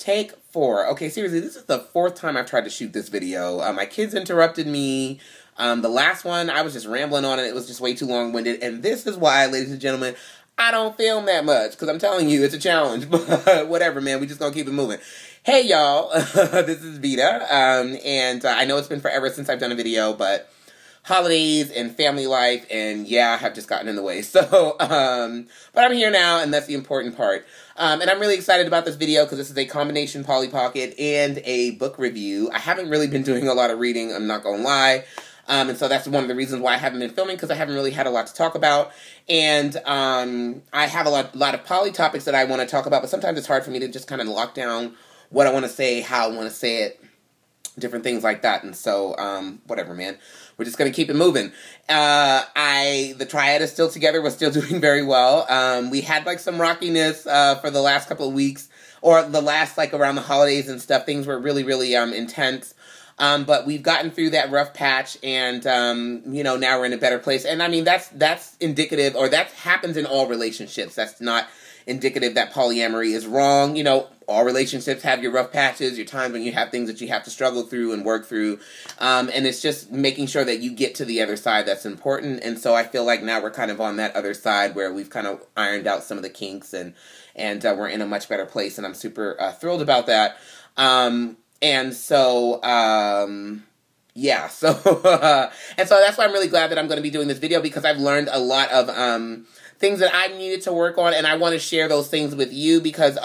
Take 4. Okay, seriously, this is the 4th time I've tried to shoot this video. My kids interrupted me. The last one, I was just rambling on it. It was just way too long-winded. And this is why, ladies and gentlemen, I don't film that much. Because I'm telling you, it's a challenge. But whatever, man. We just gonna keep it moving. Hey, y'all. This is Vita. And I know it's been forever since I've done a video, but holidays and family life and have just gotten in the way. So, but I'm here now, and that's the important part. And I'm really excited about this video because this is a combination Polly Pocket and a book review. I haven't really been doing a lot of reading, I'm not gonna lie. And so that's one of the reasons why I haven't been filming, because I haven't really had a lot to talk about. And I have a lot of Polly topics that I want to talk about, but sometimes it's hard for me to just kind of lock down what I want to say, how I want to say it, different things like that. And so, whatever, man. We're just going to keep it moving. The triad is still together. We're still doing very well. We had, like, some rockiness for the last couple of weeks, or the last, like, around the holidays and stuff. Things were really, really intense. But we've gotten through that rough patch, and, you know, now we're in a better place. And, I mean, that's indicative, or that happens in all relationships. That's not indicative that polyamory is wrong. You know, all relationships have your rough patches, your times when you have things that you have to struggle through and work through. And it's just making sure that you get to the other side that's important. And so I feel like now we're kind of on that other side where we've kind of ironed out some of the kinks, and we're in a much better place. And I'm super thrilled about that. And so, yeah, so, and so that's why I'm really glad that I'm going to be doing this video, because I've learned a lot of, things that I needed to work on, and I want to share those things with you, because,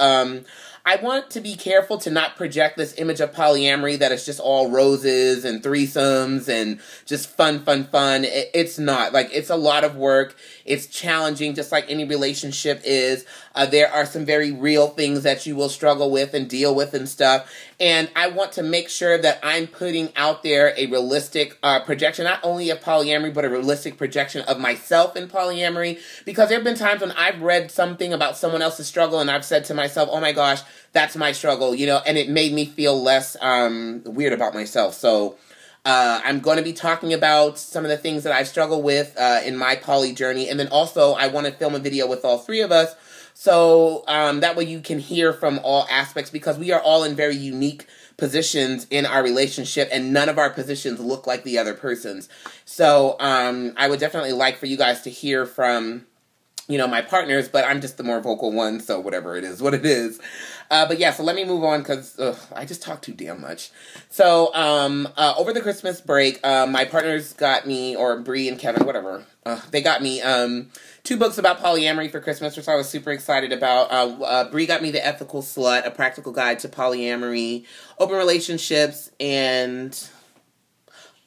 I want to be careful to not project this image of polyamory that it's just all roses and threesomes and just fun. It's not. Like, it's a lot of work. It's challenging, just like any relationship is. There are some very real things that you will struggle with and deal with and stuff. And I want to make sure that I'm putting out there a realistic projection, not only of polyamory, but a realistic projection of myself in polyamory. Because there have been times when I've read something about someone else's struggle and I've said to myself, oh my gosh, that's my struggle, you know, and it made me feel less weird about myself. So I'm going to be talking about some of the things that I struggle with in my poly journey. And then also I want to film a video with all three of us. So that way you can hear from all aspects, because we are all in very unique positions in our relationship, and none of our positions look like the other person's. So I would definitely like for you guys to hear from, you know, my partners, but I'm just the more vocal one, so whatever, it is what it is. But yeah, so let me move on, because I just talk too damn much. So over the Christmas break, my partners got me, or Bree and Kevin, whatever, they got me 2 books about polyamory for Christmas, which I was super excited about. Bree got me The Ethical Slut, A Practical Guide to Polyamory, Open Relationships, and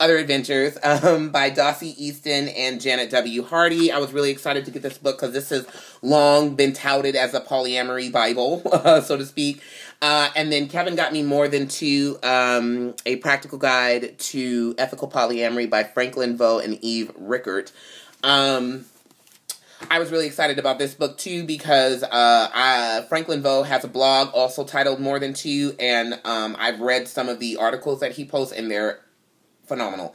Other Adventures by Dossie Easton and Janet W. Hardy. I was really excited to get this book because this has long been touted as a polyamory Bible, so to speak. And then Kevin got me More Than Two, A Practical Guide to Ethical Polyamory by Franklin Vo and Eve Rickert. I was really excited about this book, too, because Franklin Vo has a blog also titled More Than Two, and I've read some of the articles that he posts, and they're phenomenal.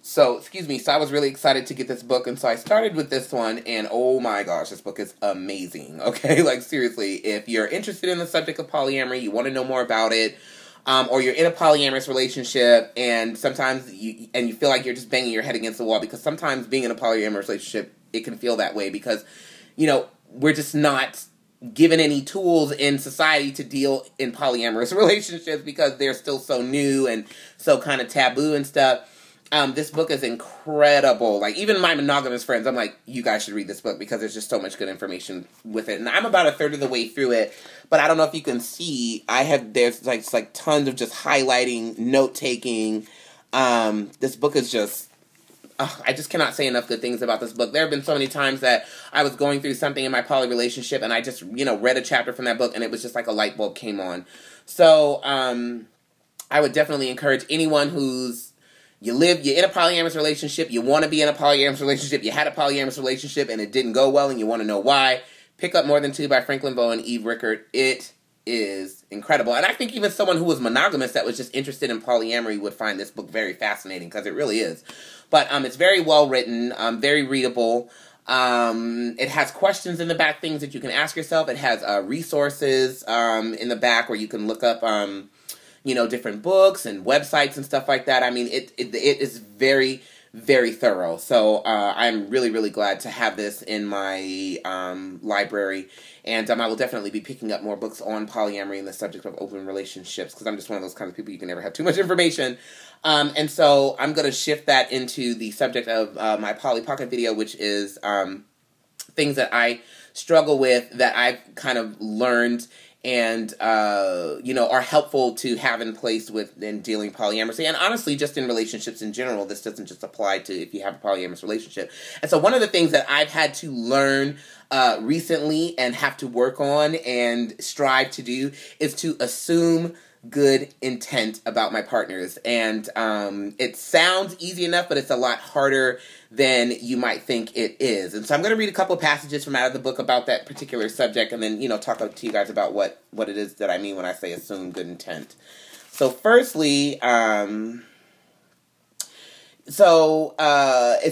So, excuse me, so I was really excited to get this book, and so I started with this one, and oh my gosh, this book is amazing, okay? Like, seriously, if you're interested in the subject of polyamory, you want to know more about it, or you're in a polyamorous relationship, and sometimes you feel like you're just banging your head against the wall, because sometimes being in a polyamorous relationship, it can feel that way, because, you know, we're just not given any tools in society to deal in polyamorous relationships, because they're still so new and so kind of taboo and stuff. This book is incredible. Like, even my monogamous friends, I'm like, you guys should read this book, because there's just so much good information with it. And I'm about a third of the way through it, but I don't know if you can see, there's like tons of just highlighting, note-taking. This book is just, I just cannot say enough good things about this book. There have been so many times that I was going through something in my poly relationship, and I just, you know, read a chapter from that book, and it was just like a light bulb came on. So, I would definitely encourage anyone you're in a polyamorous relationship, you want to be in a polyamorous relationship, you had a polyamorous relationship, and it didn't go well, and you want to know why, pick up More Than Two by Franklin Vo and Eve Rickert. It is incredible. And I think even someone who was monogamous that was just interested in polyamory would find this book very fascinating, because it really is. But it's very well written, very readable. It has questions in the back, things that you can ask yourself. It has resources in the back where you can look up, different books and websites and stuff like that. I mean, it is very, very thorough. So I'm really, really glad to have this in my library. And I will definitely be picking up more books on polyamory and the subject of open relationships, because I'm just one of those kind of people, you can never have too much information. And so I'm going to shift that into the subject of my Polly Pocket video, which is things that I struggle with that I've kind of learned and, are helpful to have in place in dealing polyamory. And honestly, just in relationships in general, this doesn't just apply to if you have a polyamorous relationship. And so one of the things that I've had to learn recently and have to work on and strive to do is to assume good intent about my partners. And it sounds easy enough, but it's a lot harder than you might think it is. And so I'm going to read a couple of passages from out of the book about that particular subject, and then, talk to you guys about what it is that I mean when I say assume good intent. So firstly, it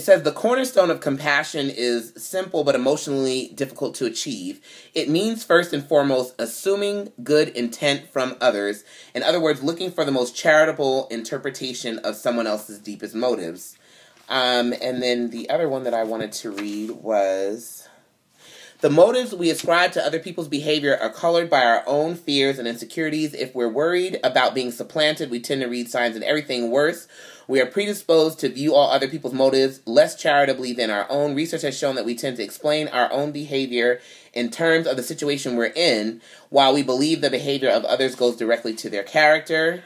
says the cornerstone of compassion is simple but emotionally difficult to achieve. It means first and foremost assuming good intent from others. In other words, looking for the most charitable interpretation of someone else's deepest motives. And then the other one that I wanted to read was, the motives we ascribe to other people's behavior are colored by our own fears and insecurities. If we're worried about being supplanted, we tend to read signs in everything. Worse, we are predisposed to view all other people's motives less charitably than our own. Research has shown that we tend to explain our own behavior in terms of the situation we're in, while we believe the behavior of others goes directly to their character,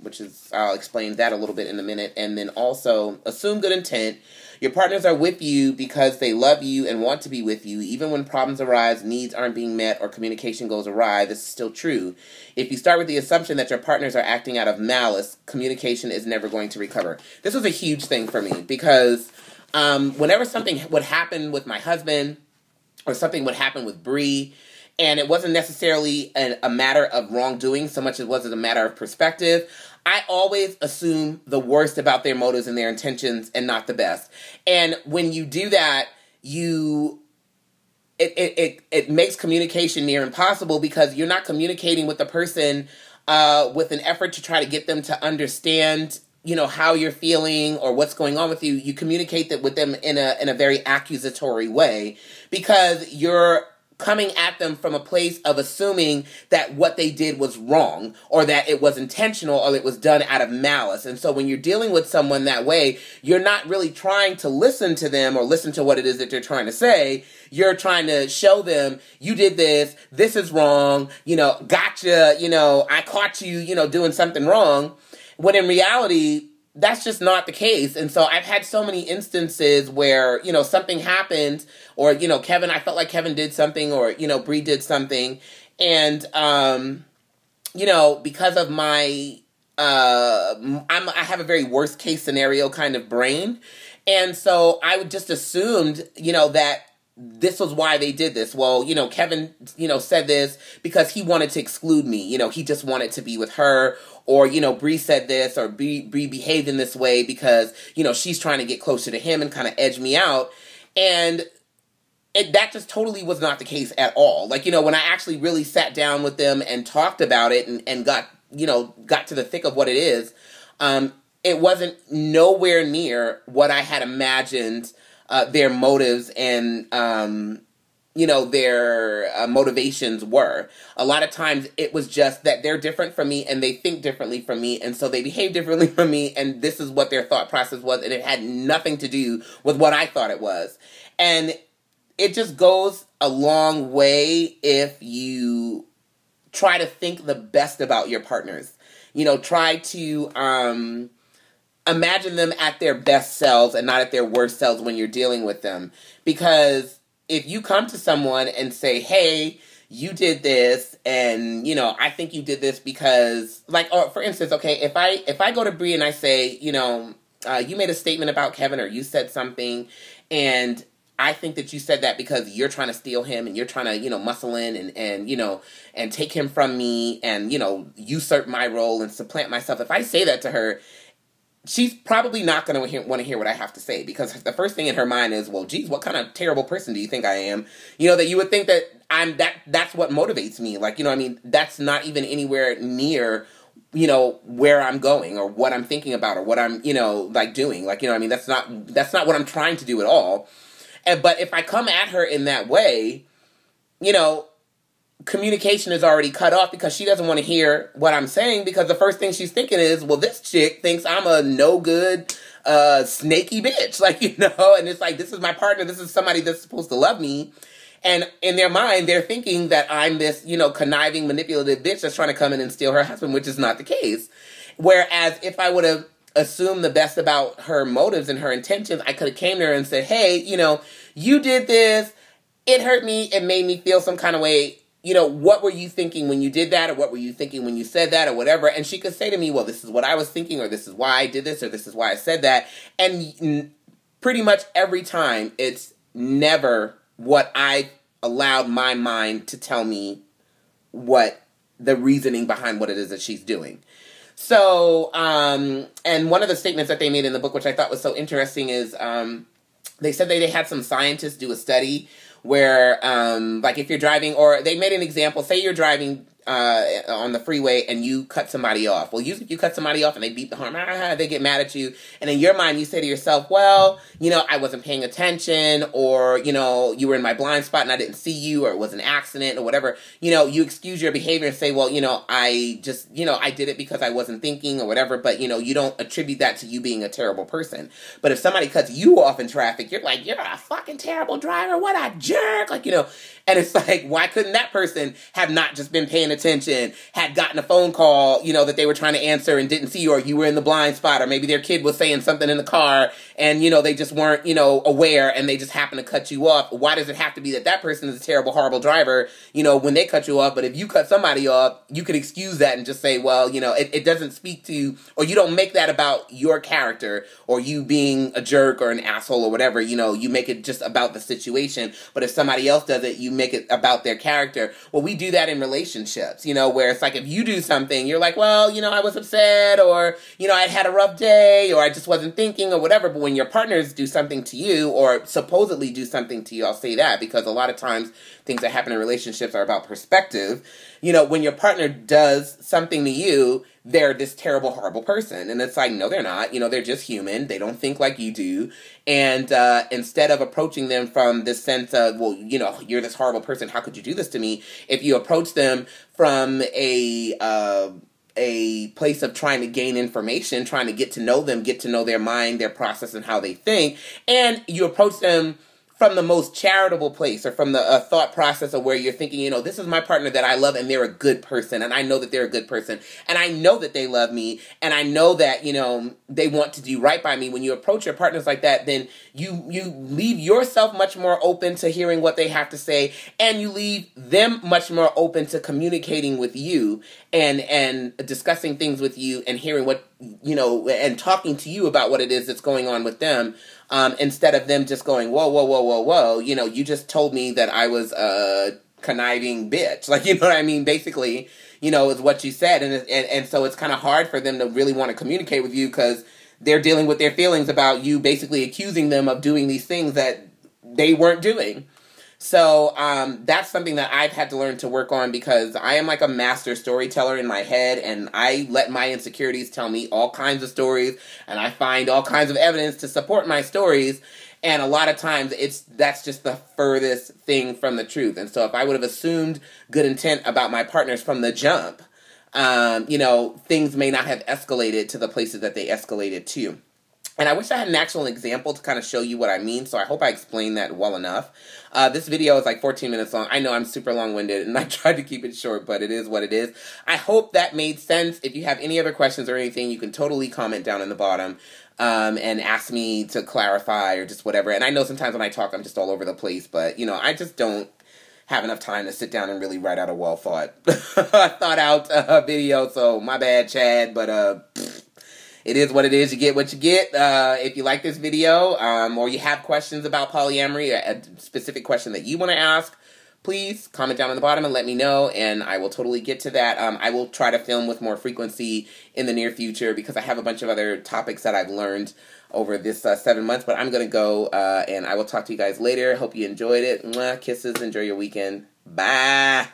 which is, I'll explain that a little bit in a minute. And then also, assume good intent. Your partners are with you because they love you and want to be with you. Even when problems arise, needs aren't being met, or communication goes awry, this is still true. If you start with the assumption that your partners are acting out of malice, communication is never going to recover. This was a huge thing for me, because whenever something would happen with my husband, or something would happen with Bree, and it wasn't necessarily a matter of wrongdoing so much as it was a matter of perspective, I always assume the worst about their motives and their intentions and not the best. And when you do that, it makes communication near impossible, because you're not communicating with the person with an effort to try to get them to understand how you're feeling or what's going on with you. You communicate that with them in a very accusatory way, because you're coming at them from a place of assuming that what they did was wrong, or that it was intentional, or it was done out of malice. And so when you're dealing with someone that way, you're not really trying to listen to them or listen to what it is that they're trying to say. You're trying to show them, you did this is wrong, gotcha, I caught you, doing something wrong. When in reality, that's just not the case. And so I've had so many instances where, something happened, or, I felt like Kevin did something, or, Bree did something. And, because of my, I have a very worst case scenario kind of brain. And so I would just assumed, that this was why they did this. Well, Kevin, said this because he wanted to exclude me. He just wanted to be with her. Or, Bree said this, or Bree behaved in this way because, she's trying to get closer to him and kind of edge me out. And that just totally was not the case at all. Like, when I actually really sat down with them and talked about it and got to the thick of what it is, it wasn't nowhere near what I had imagined their motives and, their motivations were. A lot of times it was just that they're different from me and they think differently from me, and so they behave differently from me, and this is what their thought process was, and it had nothing to do with what I thought it was. And it just goes a long way if you try to think the best about your partners. Try to imagine them at their best selves and not at their worst selves when you're dealing with them. Because if you come to someone and say, hey, you did this, and, I think you did this because, or for instance, okay, if I go to Bree and I say, you made a statement about Kevin, or you said something, and I think that you said that because you're trying to steal him, and you're trying to, muscle in and take him from me, and, usurp my role and supplant myself. If I say that to her, she's probably not going to want to hear what I have to say, because the first thing in her mind is, well, geez, what kind of terrible person do you think I am? You know, that you would think that that's what motivates me. Like, you know, I mean, that's not even anywhere near, you know, where I'm going or what I'm thinking about or what I'm, you know, like doing. Like, you know, I mean, that's not what I'm trying to do at all. But if I come at her in that way, you know, communication is already cut off, because she doesn't want to hear what I'm saying, because the first thing she's thinking is, well, this chick thinks I'm a no good, snaky bitch. Like, you know, and it's like, this is my partner. This is somebody that's supposed to love me. And in their mind, they're thinking that I'm this, you know, conniving, manipulative bitch that's trying to come in and steal her husband, which is not the case. Whereas if I would have assumed the best about her motives and her intentions, I could have came to her and said, hey, you know, you did this. It hurt me. It made me feel some kind of way. You know, what were you thinking when you did that? Or what were you thinking when you said that, or whatever? And she could say to me, well, this is what I was thinking, or this is why I did this, or this is why I said that. And pretty much every time, it's never what I allowed my mind to tell me what the reasoning behind what it is that she's doing. So, and one of the statements that they made in the book, which I thought was so interesting, is they said that they had some scientists do a study where, like, if you're driving, or they made an example, say you're driving on the freeway and you cut somebody off. Well, usually if you cut somebody off and they beep the horn, they get mad at you. And in your mind, you say to yourself, well, you know, I wasn't paying attention, or, you know, you were in my blind spot and I didn't see you, or it was an accident, or whatever. You know, you excuse your behavior and say, well, you know, I just, you know, I did it because I wasn't thinking, or whatever. But, you know, you don't attribute that to you being a terrible person. But if somebody cuts you off in traffic, you're like, you're a fucking terrible driver. What a jerk. Like, you know, and it's like, why couldn't that person have not just been paying attention, had gotten a phone call, you know, that they were trying to answer and didn't see you, or you were in the blind spot, or maybe their kid was saying something in the car and, you know, they just weren't, you know, aware and they just happened to cut you off. Why does it have to be that that person is a terrible, horrible driver, you know, when they cut you off? But if you cut somebody off, you could excuse that and just say, well, you know, it doesn't speak to, or you don't make that about your character or you being a jerk or an asshole or whatever, you know, you make it just about the situation. But if somebody else does it, you make it about their character. Well, we do that in relationships, you know, where it's like, if you do something, you're like, well, you know, I was upset, or, you know, I'd had a rough day, or I just wasn't thinking, or whatever. But when your partners do something to you, or supposedly do something to you, I'll say that because a lot of times things that happen in relationships are about perspective. You know, when your partner does something to you, they're this terrible, horrible person. And it's like, no, they're not. You know, they're just human. They don't think like you do. And instead of approaching them from this sense of, well, you know, you're this horrible person, how could you do this to me? If you approach them from a place of trying to gain information, trying to get to know them, get to know their mind, their process, and how they think, and you approach them from the most charitable place, or from the thought process of where you're thinking, you know, this is my partner that I love and they're a good person, and I know that they're a good person, and I know that they love me, and I know that, you know, they want to do right by me. When you approach your partners like that, then you leave yourself much more open to hearing what they have to say, and you leave them much more open to communicating with you and discussing things with you and hearing what, you know, and talking to you about what it is that's going on with them. Instead of them just going, whoa, whoa, whoa, whoa, whoa, you know, you just told me that I was a conniving bitch. Like, you know what I mean? Basically, you know, is what you said. And so it's kind of hard for them to really want to communicate with you because they're dealing with their feelings about you basically accusing them of doing these things that they weren't doing. So that's something that I've had to learn to work on, because I am like a master storyteller in my head, and I let my insecurities tell me all kinds of stories, and I find all kinds of evidence to support my stories, and a lot of times that's just the furthest thing from the truth. And so if I would have assumed good intent about my partners from the jump, you know, things may not have escalated to the places that they escalated to. And I wish I had an actual example to kind of show you what I mean, so I hope I explained that well enough. This video is like 14 minutes long. I know I'm super long-winded, and I tried to keep it short, but it is what it is. I hope that made sense. If you have any other questions or anything, you can totally comment down in the bottom and ask me to clarify or just whatever. And I know sometimes when I talk, I'm just all over the place, but, you know, I just don't have enough time to sit down and really write out a thought out video, so my bad, Chad, but it is what it is. You get what you get. If you like this video, or you have questions about polyamory, or a specific question that you want to ask, please comment down on the bottom and let me know, and I will totally get to that. I will try to film with more frequency in the near future because I have a bunch of other topics that I've learned over this 7 months, but I'm going to go, and I will talk to you guys later. Hope you enjoyed it. Mwah, kisses. Enjoy your weekend. Bye.